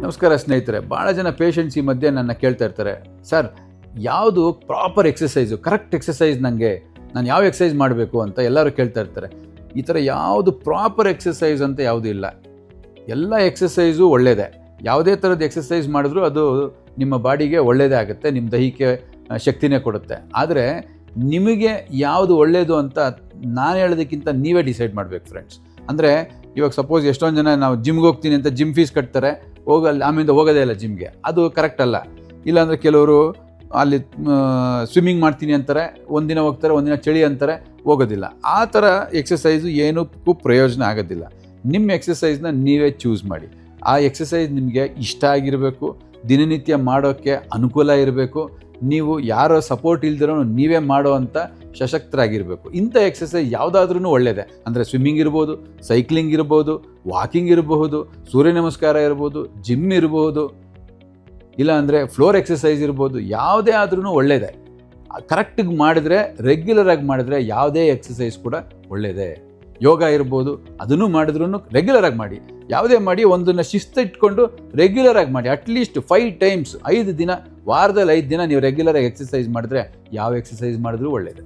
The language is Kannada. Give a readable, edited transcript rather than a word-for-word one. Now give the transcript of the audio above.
ನಮಸ್ಕಾರ ಸ್ನೇಹಿತರೆ. ಭಾಳ ಜನ ಪೇಷಂಟ್ಸ್ ಈ ಮಧ್ಯೆ ನನ್ನ ಕೇಳ್ತಾ ಇರ್ತಾರೆ, ಸರ್ ಯಾವುದು ಪ್ರಾಪರ್ ಎಕ್ಸಸೈಸು, ಕರೆಕ್ಟ್ ಎಕ್ಸಸೈಸ್ ನನಗೆ, ನಾನು ಯಾವ ಎಕ್ಸಸೈಸ್ ಮಾಡಬೇಕು ಅಂತ ಎಲ್ಲರೂ ಕೇಳ್ತಾ ಇರ್ತಾರೆ. ಈ ಥರ ಯಾವುದು ಪ್ರಾಪರ್ ಎಕ್ಸಸೈಸ್ ಅಂತ ಯಾವುದೂ ಇಲ್ಲ. ಎಲ್ಲ ಎಕ್ಸಸೈಸು ಒಳ್ಳೆಯದೇ. ಯಾವುದೇ ಥರದ ಎಕ್ಸಸೈಸ್ ಮಾಡಿದ್ರೂ ಅದು ನಿಮ್ಮ ಬಾಡಿಗೆ ಒಳ್ಳೆಯದೇ ಆಗುತ್ತೆ, ನಿಮ್ಮ ದೈಹಿಕ ಶಕ್ತಿನೇ ಕೊಡುತ್ತೆ. ಆದರೆ ನಿಮಗೆ ಯಾವುದು ಒಳ್ಳೆಯದು ಅಂತ ನಾನು ಹೇಳೋದಕ್ಕಿಂತ ನೀವೇ ಡಿಸೈಡ್ ಮಾಡಬೇಕು ಫ್ರೆಂಡ್ಸ್. ಅಂದರೆ ಇವಾಗ ಸಪೋಸ್ ಎಷ್ಟೊಂದು ಜನ ನಾವು ಜಿಮ್ಗೆ ಹೋಗ್ತೀನಿ ಅಂತ ಜಿಮ್ ಫೀಸ್ ಕಟ್ತಾರೆ, ಆಮೇಲೆ ಹೋಗೋದೇ ಇಲ್ಲ ಜಿಮ್ಗೆ, ಅದು ಕರೆಕ್ಟ್ ಅಲ್ಲ. ಇಲ್ಲಾಂದರೆ ಕೆಲವರು ಅಲ್ಲಿ ಸ್ವಿಮ್ಮಿಂಗ್ ಮಾಡ್ತೀನಿ ಅಂತಾರೆ, ಒಂದಿನ ಹೋಗ್ತಾರೆ, ಒಂದಿನ ಚಳಿ ಅಂತಾರೆ, ಹೋಗೋದಿಲ್ಲ. ಆ ಥರ ಎಕ್ಸಸೈಸು ಏನಕ್ಕೂ ಪ್ರಯೋಜನ ಆಗೋದಿಲ್ಲ. ನಿಮ್ಮ ಎಕ್ಸಸೈಸ್ನ ನೀವೇ ಚೂಸ್ ಮಾಡಿ. ಆ ಎಕ್ಸಸೈಸ್ ನಿಮಗೆ ಇಷ್ಟ ಆಗಿರಬೇಕು, ದಿನನಿತ್ಯ ಮಾಡೋಕ್ಕೆ ಅನುಕೂಲ ಇರಬೇಕು, ನೀವು ಯಾರೋ ಸಪೋರ್ಟ್ ಇಲ್ದಿರೋ ನೀವೇ ಮಾಡೋ ಅಂಥ ಸಶಕ್ತರಾಗಿರಬೇಕು. ಇಂಥ ಎಕ್ಸಸೈಸ್ ಯಾವುದಾದ್ರೂ ಒಳ್ಳೆಯದೇ. ಅಂದರೆ ಸ್ವಿಮ್ಮಿಂಗ್ ಇರ್ಬೋದು, ಸೈಕ್ಲಿಂಗ್ ಇರ್ಬೋದು, ವಾಕಿಂಗ್ ಇರಬಹುದು, ಸೂರ್ಯ ನಮಸ್ಕಾರ ಇರ್ಬೋದು, ಜಿಮ್ ಇರ್ಬೋದು, ಇಲ್ಲಾಂದರೆ ಫ್ಲೋರ್ ಎಕ್ಸಸೈಸ್ ಇರ್ಬೋದು, ಯಾವುದೇ ಆದ್ರೂ ಒಳ್ಳೆಯದೇ. ಕರೆಕ್ಟಿಗೆ ಮಾಡಿದ್ರೆ, ರೆಗ್ಯುಲರಾಗಿ ಮಾಡಿದ್ರೆ ಯಾವುದೇ ಎಕ್ಸಸೈಸ್ ಕೂಡ ಒಳ್ಳೆಯದೇ. ಯೋಗ ಇರ್ಬೋದು, ಅದನ್ನು ಮಾಡಿದ್ರೂ ರೆಗ್ಯುಲರಾಗಿ ಮಾಡಿ. ಯಾವುದೇ ಮಾಡಿ ಒಂದನ್ನು ಶಿಸ್ತು ಇಟ್ಕೊಂಡು ರೆಗ್ಯುಲರಾಗಿ ಮಾಡಿ. ಅಟ್ಲೀಸ್ಟ್ 5 ಟೈಮ್ಸ್, 5 ದಿನ, ವಾರದಲ್ಲಿ 5 ದಿನ ನೀವು ರೆಗ್ಯುಲರಾಗಿ ಎಕ್ಸಸೈಸ್ ಮಾಡಿದ್ರೆ ಯಾವ ಎಕ್ಸಸೈಸ್ ಮಾಡಿದ್ರೂ ಒಳ್ಳೆಯದೇ.